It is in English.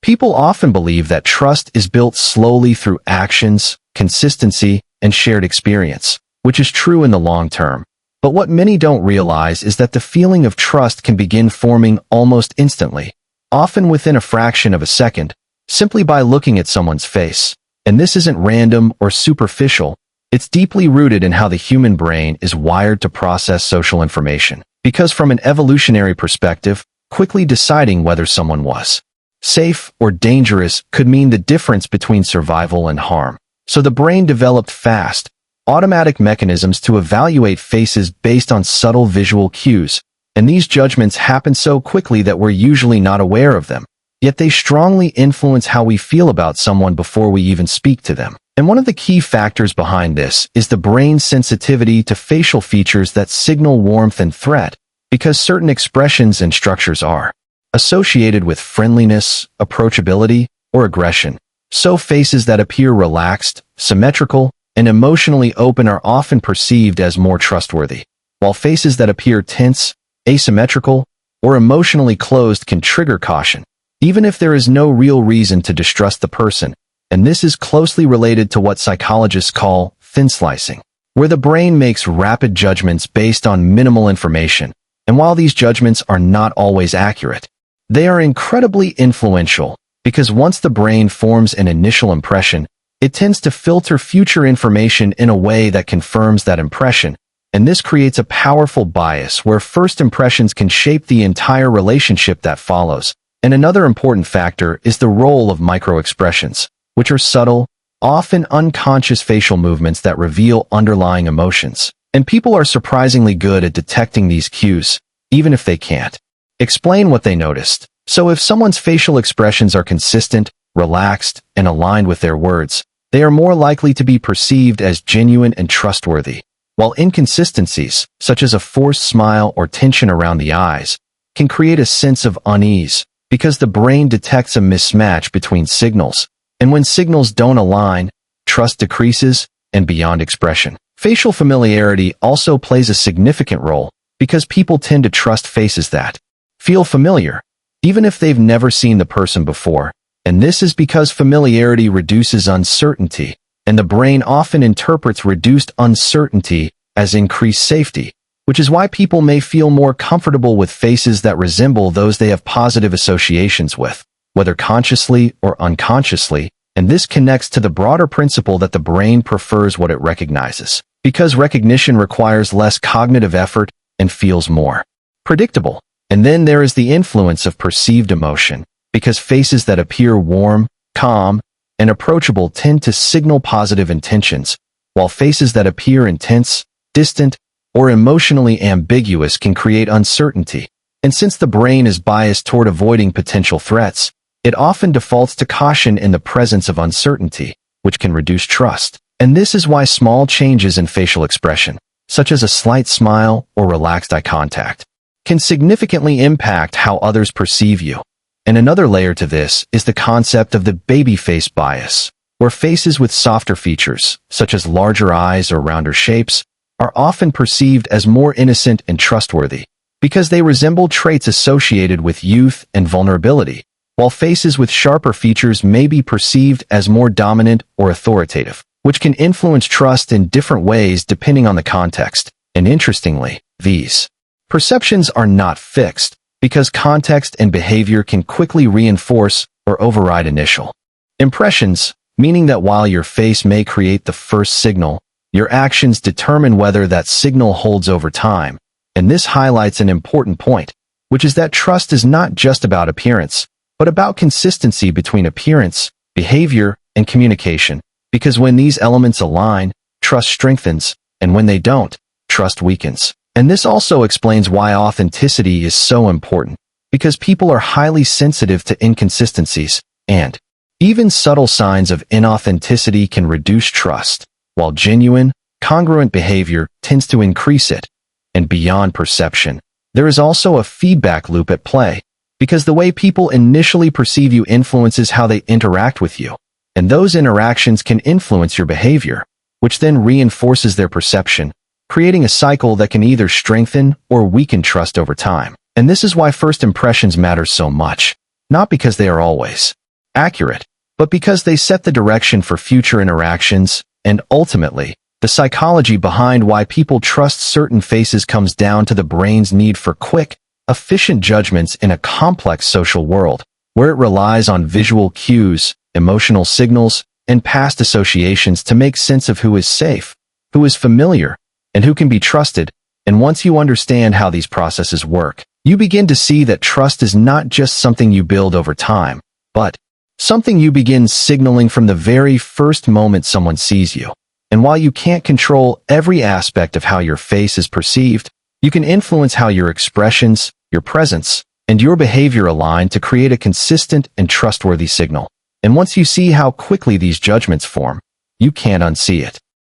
People often believe that trust is built slowly through actions, consistency, and shared experience, which is true in the long term. But what many don't realize is that the feeling of trust can begin forming almost instantly, often within a fraction of a second, simply by looking at someone's face. And this isn't random or superficial. It's deeply rooted in how the human brain is wired to process social information. Because from an evolutionary perspective, quickly deciding whether someone was safe or dangerous could mean the difference between survival and harm. So the brain developed fast, automatic mechanisms to evaluate faces based on subtle visual cues, and these judgments happen so quickly that we're usually not aware of them. Yet they strongly influence how we feel about someone before we even speak to them. And one of the key factors behind this is the brain's sensitivity to facial features that signal warmth and threat, because certain expressions and structures are associated with friendliness, approachability, or aggression. So faces that appear relaxed, symmetrical, and emotionally open are often perceived as more trustworthy, while faces that appear tense, asymmetrical, or emotionally closed can trigger caution, even if there is no real reason to distrust the person. And this is closely related to what psychologists call thin slicing, where the brain makes rapid judgments based on minimal information. And while these judgments are not always accurate, they are incredibly influential, because once the brain forms an initial impression, it tends to filter future information in a way that confirms that impression, and this creates a powerful bias where first impressions can shape the entire relationship that follows. And another important factor is the role of microexpressions, which are subtle, often unconscious facial movements that reveal underlying emotions. And people are surprisingly good at detecting these cues, even if they can't explain what they noticed. So if someone's facial expressions are consistent, relaxed, and aligned with their words, they are more likely to be perceived as genuine and trustworthy. While inconsistencies, such as a forced smile or tension around the eyes, can create a sense of unease, because the brain detects a mismatch between signals. And when signals don't align, trust decreases, and beyond expression. Facial familiarity also plays a significant role, because people tend to trust faces that feel familiar, even if they've never seen the person before. And this is because familiarity reduces uncertainty, and the brain often interprets reduced uncertainty as increased safety, which is why people may feel more comfortable with faces that resemble those they have positive associations with, whether consciously or unconsciously. And this connects to the broader principle that the brain prefers what it recognizes, because recognition requires less cognitive effort and feels more predictable. And then there is the influence of perceived emotion, because faces that appear warm, calm, and approachable tend to signal positive intentions, while faces that appear intense, distant, or emotionally ambiguous can create uncertainty. And since the brain is biased toward avoiding potential threats, it often defaults to caution in the presence of uncertainty, which can reduce trust. And this is why small changes in facial expression, such as a slight smile or relaxed eye contact, can significantly impact how others perceive you. And another layer to this is the concept of the baby face bias, where faces with softer features, such as larger eyes or rounder shapes, are often perceived as more innocent and trustworthy, because they resemble traits associated with youth and vulnerability, while faces with sharper features may be perceived as more dominant or authoritative, which can influence trust in different ways depending on the context. And interestingly, these perceptions are not fixed, because context and behavior can quickly reinforce or override initial impressions, meaning that while your face may create the first signal, your actions determine whether that signal holds over time. And this highlights an important point, which is that trust is not just about appearance, but about consistency between appearance, behavior, and communication. Because when these elements align, trust strengthens, and when they don't, trust weakens. And this also explains why authenticity is so important, because people are highly sensitive to inconsistencies, and even subtle signs of inauthenticity can reduce trust, while genuine, congruent behavior tends to increase it. And beyond perception, there is also a feedback loop at play, because the way people initially perceive you influences how they interact with you. And those interactions can influence your behavior, which then reinforces their perception, creating a cycle that can either strengthen or weaken trust over time. And this is why first impressions matter so much, not because they are always accurate, but because they set the direction for future interactions, and ultimately, the psychology behind why people trust certain faces comes down to the brain's need for quick, efficient judgments in a complex social world, where it relies on visual cues, emotional signals, and past associations to make sense of who is safe, who is familiar, and who can be trusted. And once you understand how these processes work, you begin to see that trust is not just something you build over time, but something you begin signaling from the very first moment someone sees you. And while you can't control every aspect of how your face is perceived, you can influence how your expressions, your presence, and your behavior align to create a consistent and trustworthy signal. And once you see how quickly these judgments form, you can't unsee it.